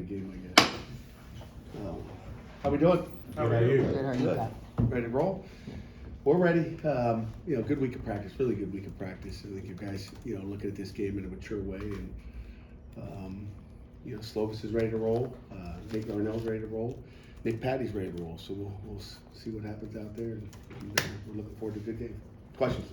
big game, I guess. How we doing? How are you? Good, how are you, Good. Pat? Ready to roll? We're ready. Good week of practice, really good week of practice. I think you guys, looking at this game in a mature way, and Slovis is ready to roll. Nate Darnell's ready to roll. Nick Patty's ready to roll. So we'll see what happens out there, and we're looking forward to a good game. Questions?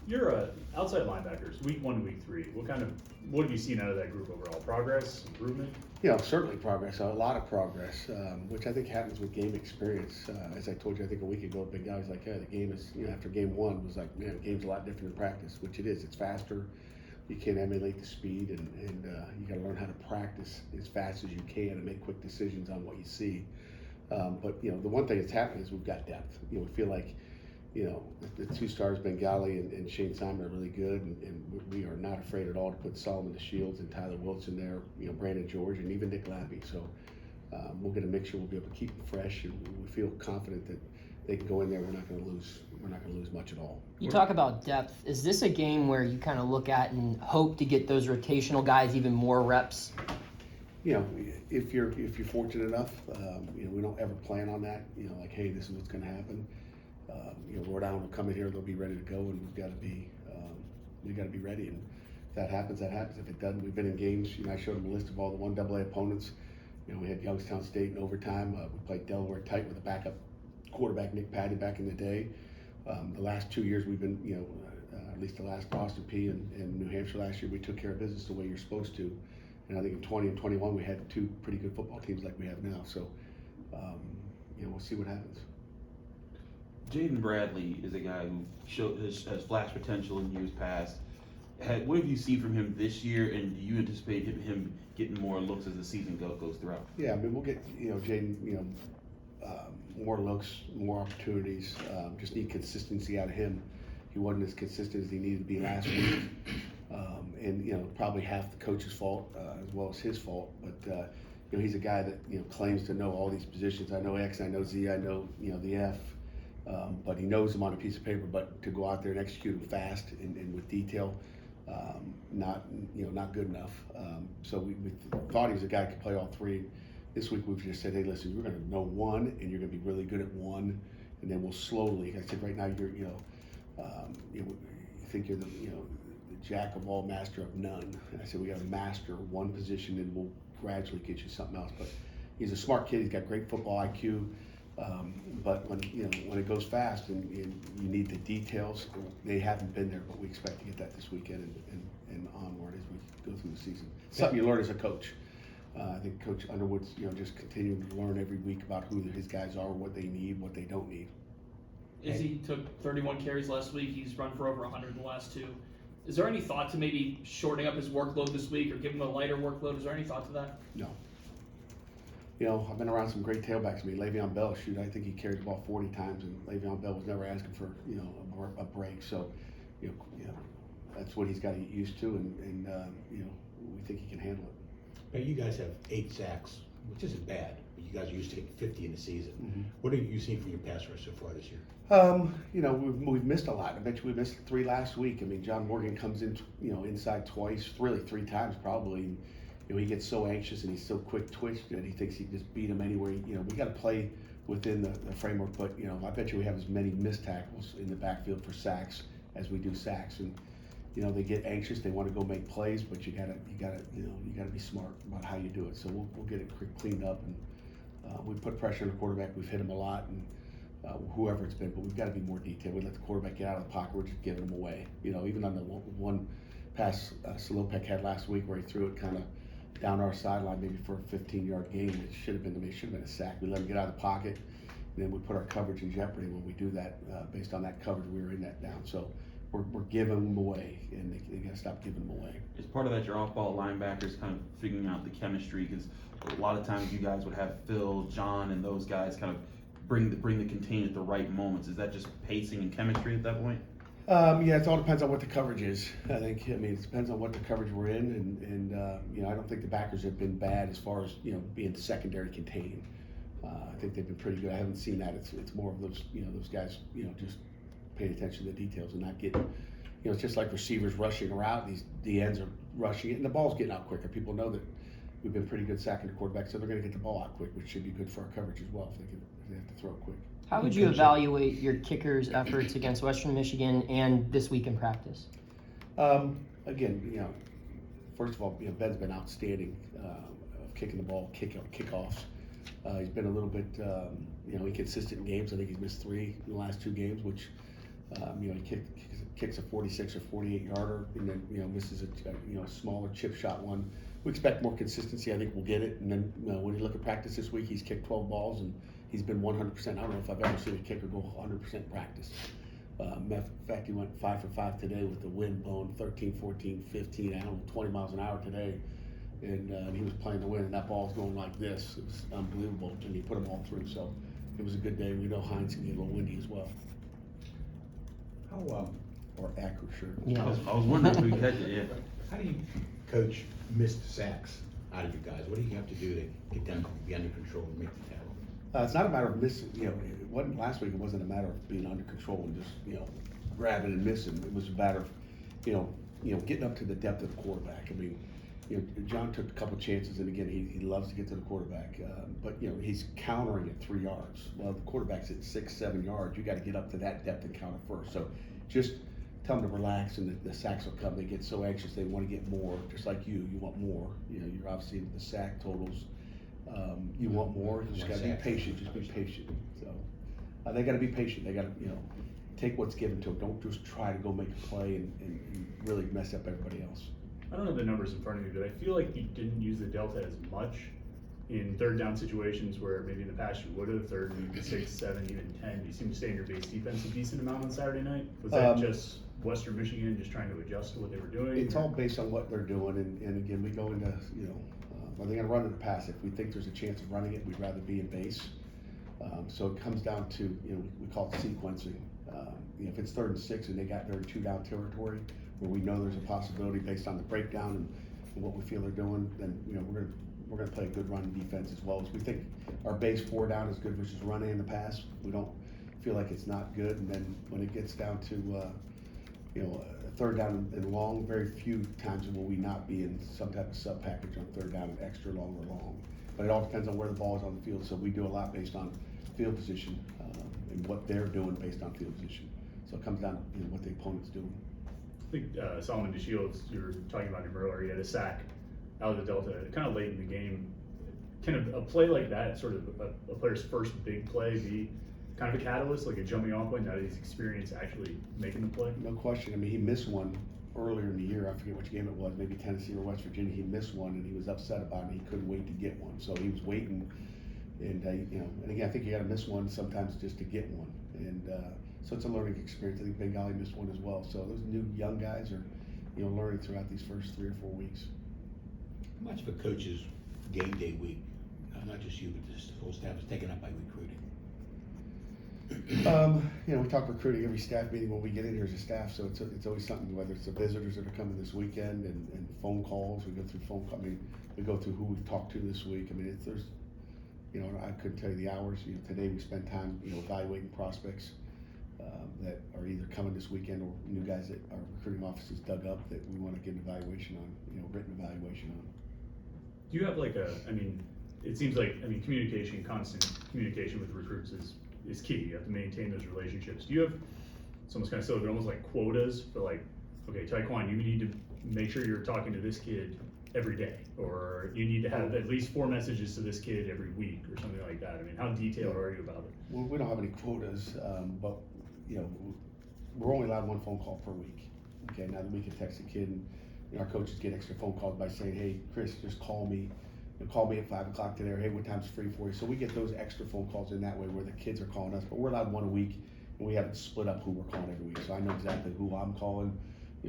You're outside linebackers, week 1 to week 3. What have you seen out of that group overall? Progress, improvement? Certainly progress, a lot of progress, which I think happens with game experience. As I told you, I think a week ago, big guy was like, the game is, after game 1 was like, man, the game's a lot different than practice, which it is. It's faster. You can't emulate the speed, and you got to learn how to practice as fast as you can and make quick decisions on what you see. But the one thing that's happening is we've got depth. We feel like, the 2 stars, Bengali and Shane Simon, are really good, and we are not afraid at all to put Solomon DeShields and Tyler Wilson there, Brandon George, and even Nick Lappy. So we'll get a mixture. We'll be able to keep them fresh, and we feel confident that they can go in there. We're not going to lose much at all. You talk about depth. Is this a game where you kind of look at and hope to get those rotational guys even more reps? If you're fortunate enough, we don't ever plan on that. Like, hey, this is what's going to happen. Rhode Island will come in here; they'll be ready to go, and we've got to be ready. And if that happens, that happens. If it doesn't, we've been in games. I showed them a list of all the 1AA opponents. We had Youngstown State in overtime. We played Delaware tight with a backup quarterback, Nick Patty, back in the day. The last 2 years, we've been, at least the last Boston P and New Hampshire last year, we took care of business the way you're supposed to. And I think in 20 and 21, we had 2 pretty good football teams like we have now. So, we'll see what happens. Jaden Bradley is a guy who has flashed potential in years past. What have you seen from him this year, and do you anticipate him getting more looks as the season goes throughout? Yeah, we'll get Jaden more looks, more opportunities. Just need consistency out of him. He wasn't as consistent as he needed to be last week, and probably half the coach's fault as well as his fault. But he's a guy that claims to know all these positions. I know X, I know Z, I know the F. But he knows them on a piece of paper. But to go out there and execute them fast and with detail, not good enough. So we thought he was a guy who could play all 3. This week we've just said, hey, listen, you're going to know 1, and you're going to be really good at 1, and then we'll slowly. I said, right now you're you think you're the jack of all, master of none. And I said, we got to master 1 position, and we'll gradually get you something else. But he's a smart kid. He's got great football IQ. But when it goes fast and you need the details, they haven't been there, but we expect to get that this weekend and onward as we go through the season. Something you learn as a coach. I think Coach Underwood's just continuing to learn every week about who his guys are, what they need, what they don't need. Izzy took 31 carries last week. He's run for over 100 in the last 2. Is there any thought to maybe shortening up his workload this week or giving him a lighter workload? Is there any thought to that? No. I've been around some great tailbacks. Le'Veon Bell, I think he carried the ball 40 times, and Le'Veon Bell was never asking for, a break. So, that's what he's got to get used to, and we think he can handle it. Now, you guys have 8 sacks, which isn't bad, but you guys are used to getting 50 in the season. Mm-hmm. What have you seen from your pass rush so far this year? We've missed a lot. I bet you we missed 3 last week. John Morgan comes in, inside twice, really 3 times probably. He gets so anxious and he's so quick twitched that he thinks he can just beat him anywhere. We got to play within the framework, but I bet you we have as many missed tackles in the backfield for sacks as we do sacks. And they get anxious, they want to go make plays, but you gotta be smart about how you do it. So we'll get it cleaned up, and we put pressure on the quarterback. We've hit him a lot, and whoever it's been, but we've got to be more detailed. We let the quarterback get out of the pocket. We're just giving him away. Even on the one pass Salopek had last week where he threw it kind of down our sideline, maybe for a 15-yard gain. It should have been a sack. We let him get out of the pocket, and then we put our coverage in jeopardy when we do that. Based on that coverage, we were in that down. So we're giving them away, and they got to stop giving them away. As part of that, your off-ball linebackers kind of figuring out the chemistry, because a lot of times you guys would have Phil, John, and those guys kind of bring the contain at the right moments. Is that just pacing and chemistry at that point? It all depends on what the coverage is. It depends on what the coverage we're in, and I don't think the backers have been bad as far as being secondary contained. I think they've been pretty good. I haven't seen that. It's more of those those guys just paying attention to the details and not getting it's just like receivers rushing around. The ends are rushing it, and the ball's getting out quicker. People know that we've been pretty good sacking the quarterback, so they're gonna get the ball out quick, which should be good for our coverage as well, if they have to throw it quick. How would you evaluate your kickers' efforts against Western Michigan and this week in practice? Again, first of all, Ben's been outstanding of kicking the ball, kickoffs. He's been a little bit, inconsistent in games. I think he's missed 3 in the last 2 games, which, he kicks a 46 or 48 yarder, and then misses a smaller chip shot one. We expect more consistency. I think we'll get it. And then when you look at practice this week, he's kicked 12 balls and he's been 100%. I don't know if I've ever seen a kicker go 100% practice. In fact, he went 5 for 5 today with the wind blowing 13, 14, 15, I don't know, 20 miles an hour today. And he was playing the wind, and that ball was going like this. It was unbelievable, and he put them all through. So it was a good day. We know Hines can get a little windy as well. How Or accurate, sure. Yeah. I was wondering if we catch it, yeah. how do you coach missed sacks out of you guys? What do you have to do to get them to be under control and make the tackle? It's not a matter of missing, it wasn't last week, it wasn't a matter of being under control and just, grabbing and missing. It was a matter of, getting up to the depth of the quarterback. I mean, John took a couple chances, and again, he loves to get to the quarterback, but he's countering at 3 yards. Well, the quarterback's at 6, 7 yards. You got to get up to that depth and counter first. So just tell them to relax, and the sacks will come. They get so anxious, they want to get more, just like you want more. You're obviously the sack totals. You want more. You just got to be patient. Just be patient. So they got to be patient. They got to take what's given to them. Don't just try to go make a play and really mess up everybody else. I don't have the numbers in front of me, but I feel like he didn't use the delta as much in third down situations where maybe in the past you would have, 3rd and 6, 7, even 10. You seem to stay in your base defense a decent amount on Saturday night. Was that just Western Michigan just trying to adjust to what they were doing? It's all based on what they're doing, and again, we go into, are they gonna run it or pass? If we think there's a chance of running it, we'd rather be in base. So it comes down to, we call it sequencing. If it's 3rd and 6 and they're in 2-down territory, where we know there's a possibility based on the breakdown and what we feel they're doing, then, we're gonna play a good run defense as well. As we think our base 4-down is good versus running in the pass. We don't feel like it's not good, and then when it gets down to, a 3rd down and long, very few times will we not be in some type of sub package on 3rd down and extra long or long. But it all depends on where the ball is on the field. So we do a lot based on field position and what they're doing based on field position. So it comes down to what the opponent's doing. I think Solomon DeShields, you were talking about him earlier, he had a sack out of the delta kind of late in the game. Can a play like that, sort of a player's first big play, be kind of a catalyst, like a jumping off point, now that he's experienced actually making the play? No question. I mean, he missed one earlier in the year. I forget which game it was, maybe Tennessee or West Virginia. He missed one, and he was upset about it. He couldn't wait to get one, so he was waiting. And and again, I think you got to miss one sometimes just to get one. And so it's a learning experience. I think Bengali missed one as well. So those new young guys are, learning throughout these first 3 or 4 weeks. How much of a coach's game day week, not just you, but just the whole staff, is taken up by recruiting? We talk recruiting every staff meeting when we get in here as a staff, so it's always something, whether it's the visitors that are coming this weekend and phone calls. We go through phone calls. I mean, we go through who we've talked to this week. I mean, there's, I couldn't tell you the hours. Today we spend time, evaluating prospects that are either coming this weekend or new guys that our recruiting offices dug up that we want to get an evaluation on, written evaluation on. Do you have it seems like, communication, constant communication with recruits is key. You have to maintain those relationships. Do you have, it's almost kind of silly, but almost like quotas for like, okay, Taekwon, you need to make sure you're talking to this kid every day, or you need to have at least 4 messages to this kid every week or something like that? I mean, how detailed are you about it? Well, we don't have any quotas, but we're only allowed 1 phone call per week. Okay, now that we can text a kid, and our coaches get extra phone calls by saying, hey, Chris, just call me. Call me at 5 o'clock today, or hey, what time's free for you? So we get those extra phone calls in that way where the kids are calling us, but we're allowed 1 a week, and we haven't split up who we're calling every week. So I know exactly who I'm calling.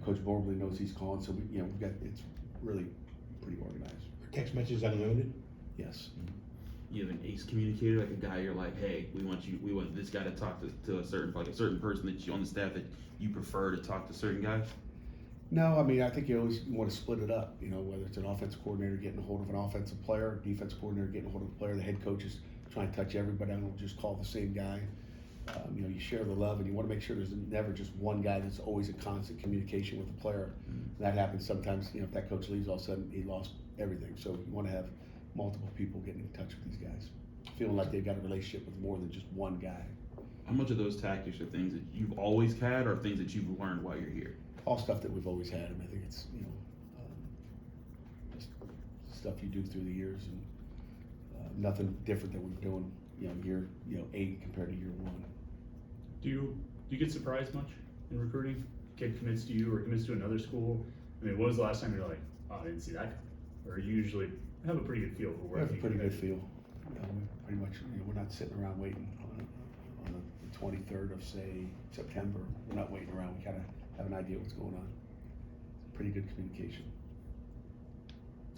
Coach Borbley knows he's calling, so we've got, it's really pretty organized. Are text messages unlimited? Yes. You have an ace communicator, like a guy you're like, hey, we want this guy to talk to a certain person that you on the staff that you prefer to talk to certain guys? No, I mean, I think you always want to split it up, whether it's an offensive coordinator getting a hold of an offensive player, defensive coordinator getting a hold of a player, the head coach is trying to touch everybody. I don't just call the same guy. You share the love, and you want to make sure there's never just one guy that's always in constant communication with the player. That happens sometimes, if that coach leaves, all of a sudden he lost everything. So you want to have multiple people getting in touch with these guys, feeling like they've got a relationship with more than just one guy. How much of those tactics are things that you've always had, or things that you've learned while you're here? All stuff that we've always had. I mean, I think it's, just stuff you do through the years, and nothing different than we're doing, year 8 compared to year 1. Do you get surprised much in recruiting? Kid commits to you or commits to another school? I mean, when was the last time you're like, oh, I didn't see that coming? Or you usually have a pretty good feel for We where have a pretty good feel. feel. We pretty much, we're not sitting around waiting on the 23rd of, say, September. We're not waiting around. We kind of have an idea what's going on. Pretty good communication.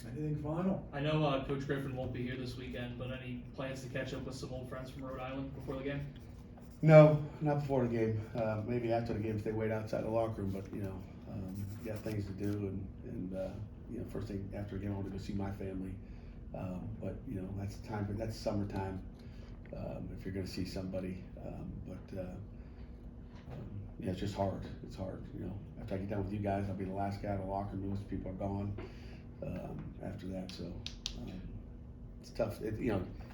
Anything final? I know Coach Griffin won't be here this weekend, but any plans to catch up with some old friends from Rhode Island before the game? No, not before the game. Maybe after the game if they wait outside the locker room. But got things to do, and first thing after the game I want to go see my family. But that's time. That's summertime. If you're going to see somebody, it's just hard. It's hard. After I get done with you guys, I'll be the last guy in the locker room. Most people are gone after that, so it's tough.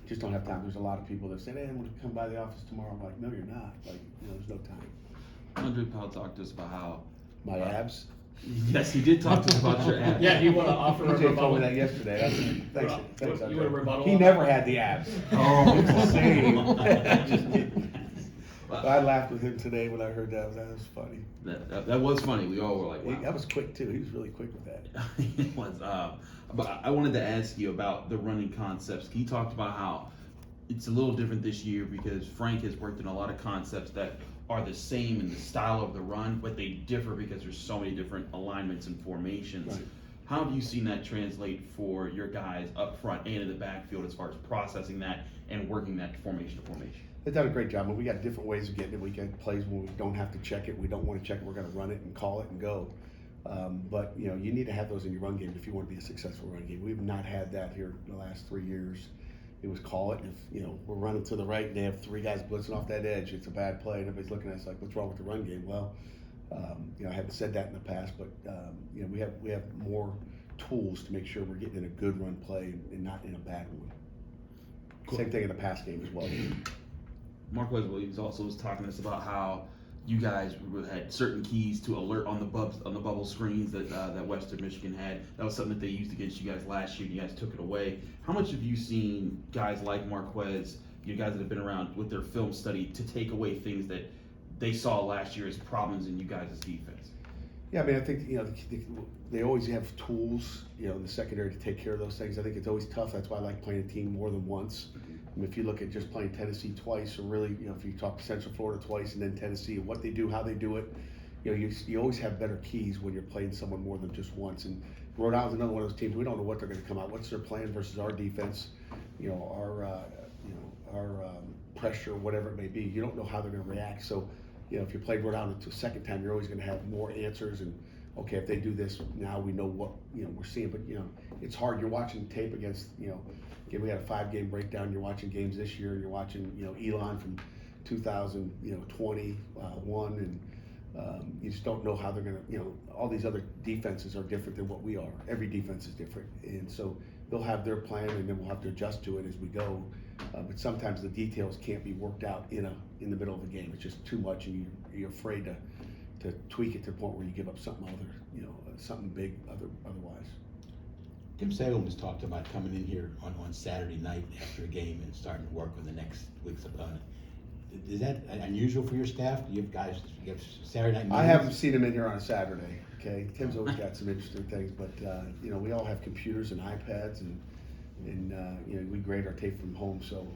Just don't have time. There's a lot of people that say, "Hey, I'm going to come by the office tomorrow." I'm like, "No, you're not. Like, there's no time." Andre Powell talked to us about how. My abs. Yes, he did talk to us about your abs. Yeah, do you want to offer a TJ told rebuttal? me that yesterday. Thanks, You Andre. want a rebuttal He on never that? had the abs. Oh, It's the same. Just kidding. Well, I laughed with him today when I heard that. That was funny. that was funny. We all were like, wow. That was quick too. He was really quick with that. It was. But I wanted to ask you about the running concepts. He talked about how it's a little different this year because Frank has worked in a lot of concepts that are the same in the style of the run, but they differ because there's so many different alignments and formations. Right. How have you seen that translate for your guys up front and in the backfield as far as processing that and working that formation to formation? They've done a great job. We got different ways of getting it. We get plays when we don't have to check it. We don't want to check it. We're going to run it and call it and go. But you need to have those in your run game if you want to be a successful run game. We've not had that here in the last 3 years. It was call it. If we're running to the right and they have 3 guys blitzing off that edge, it's a bad play. And everybody's looking at us like, "What's wrong with the run game?" Well, I haven't said that in the past, but we have more tools to make sure we're getting in a good run play and not in a bad one. Cool. Same thing in the pass game as well. Marquez Williams also was talking to us about how you guys had certain keys to alert on the bubble screens that Western Michigan had. That was something that they used against you guys last year, and you guys took it away. How much have you seen guys like Marquez, you guys that have been around with their film study, to take away things that they saw last year as problems in you guys' defense? Yeah, I mean, I think they always have tools, in the secondary to take care of those things. I think it's always tough. That's why I like playing a team more than once. I mean, if you look at just playing Tennessee twice, or really, if you talk to Central Florida twice and then Tennessee, and what they do, how they do it, you always have better keys when you're playing someone more than just once. And Rhode Island's another one of those teams. We don't know what they're going to come out. What's their plan versus our defense? Our pressure, whatever it may be. You don't know how they're going to react. So, if you play Rhode Island a second time, you're always going to have more answers. And okay, if they do this, now we know what we're seeing. But it's hard. You're watching tape against Again, we had a 5-game breakdown. You're watching games this year, and you're watching Elon from 2021, and you just don't know how they're gonna. All these other defenses are different than what we are. Every defense is different, and so they'll have their plan, and then we'll have to adjust to it as we go. But sometimes the details can't be worked out in the middle of the game. It's just too much, and you're afraid to tweak it to the point where you give up something something big otherwise. Tim Salem has talked about coming in here on Saturday night after a game and starting to work with the next week's opponent. Is that unusual for your staff? Do you have Saturday night meetings? I haven't seen him in here on a Saturday. Okay, Tim's always got some interesting things, but we all have computers and iPads, and we grade our tape from home, so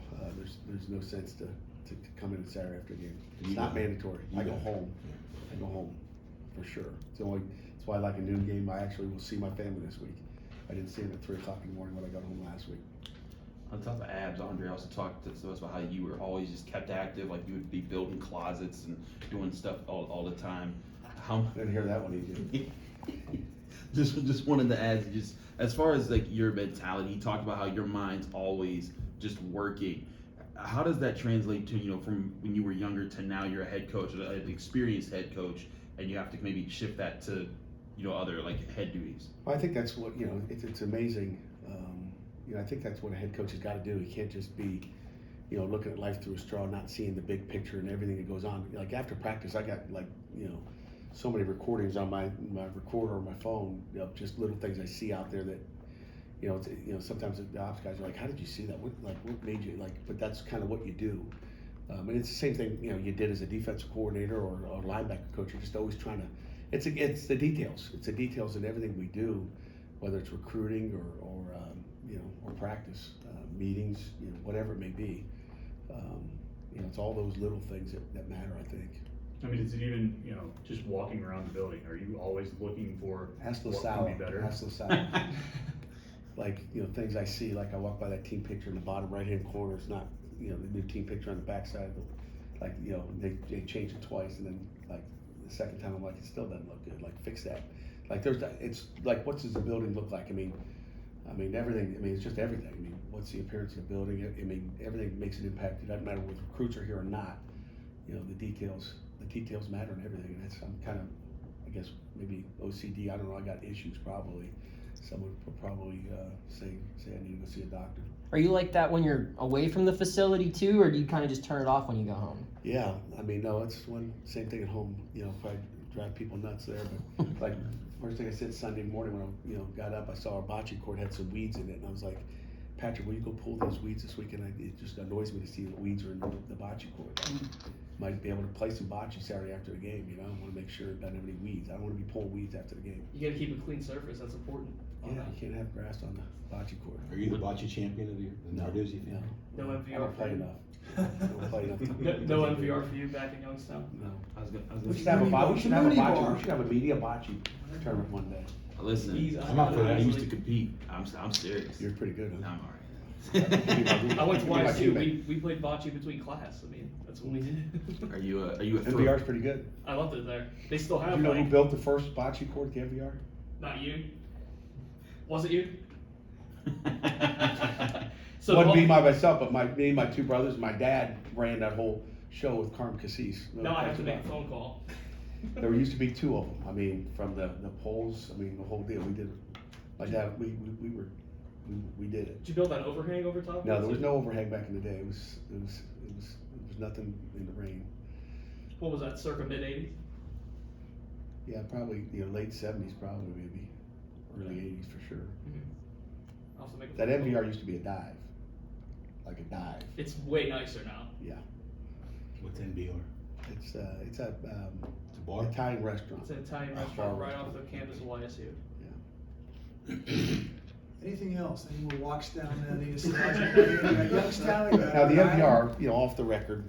there's no sense to come in Saturday after a game. It's not mandatory. I go home. I go home for sure. That's why I like a noon game. I actually will see my family this week. I didn't see him at 3 o'clock in the morning when I got home last week. On top of abs, Andre also talked to us about how you were always just kept active, like you would be building closets and doing stuff all the time. I didn't hear that one either. just wanted to ask, just as far as like your mentality, you talked about how your mind's always just working. How does that translate to from when you were younger to now you're a head coach, an experienced head coach, and you have to maybe shift that to other like head duties. I think that's what, it's amazing. I think that's what a head coach has got to do. He can't just be, looking at life through a straw, not seeing the big picture and everything that goes on. Like after practice, I got so many recordings on my recorder or my phone, just little things I see out there that, sometimes the ops guys are like, how did you see that? What made you but that's kind of what you do. And it's the same thing, you did as a defensive coordinator or a linebacker coach. You're just always trying to, it's the details. It's the details in everything we do, whether it's recruiting or practice, meetings, whatever it may be. It's all those little things that matter, I think. I mean, is it even, just walking around the building, are you always looking for Ask what LaSalle. can be better? Ask LaSalle. Things I see, like I walk by that team picture in the bottom right-hand corner, it's not, the new team picture on the backside, they changed it twice, and then, the second time, I'm like, it still doesn't look good, fix that. It's like, what does the building look like? I mean, everything, it's just everything. I mean, what's the appearance of the building? Everything makes an impact. It doesn't matter whether recruits are here or not. The details matter and everything. And I'm kind of, I guess, maybe OCD. I don't know. I got issues probably. Someone would probably say I need to go see a doctor. Are you like that when you're away from the facility too, or do you kind of just turn it off when you go home? Yeah, no, it's same thing at home. If I drive people nuts there, but first thing I said Sunday morning when I got up, I saw our bocce court had some weeds in it, and I was like, Patrick, will you go pull those weeds this weekend? It just annoys me to see that weeds are in the bocce court. Might be able to play some bocce Saturday after the game. I want to make sure it doesn't have any weeds. I don't want to be pulling weeds after the game. You gotta keep a clean surface, that's important. Yeah, you can't have grass on the bocce court. Are you the bocce champion of the Narduzzi No, family? No I MVR don't for play you. enough. I don't play enough. No MVR for you back in Youngstown? No. I was We gonna should have a bocce. We should have a Mooney bocce. bar. We should have a media bocce tournament one day. listen. I'm up for that. I used to compete. I'm serious. You're pretty good, huh? I'm alright. I went to You're my YSU, teammate. we played bocce between class, that's what we did. Are you a MVR's pretty good. I loved it there. They still Do have you know who like, built the first bocce court at the MVR? not you. Was it you? Wasn't me by myself, but me and my two brothers. My dad ran that whole show with Carm Cassis. Now I have to make a phone call. There used to be two of them. From the poles. The whole deal. We did it. My dad, we did it. Did you build that overhang over top? No, there was no overhang back in the day. It was nothing in the rain. What was that, circa mid-80s? Yeah, probably late '70s, probably maybe early '80s for sure. I'll have to make a That phone call. MVR used to be a dive, like a dive. It's way nicer now. Yeah, What's NBR? it's a It's a bar? Italian restaurant. It's an Italian A restaurant bar right off the restaurant. campus of YSU. Anything else? Any more walks down there? Any nostalgia? Youngstown? Now the MVR, off the record,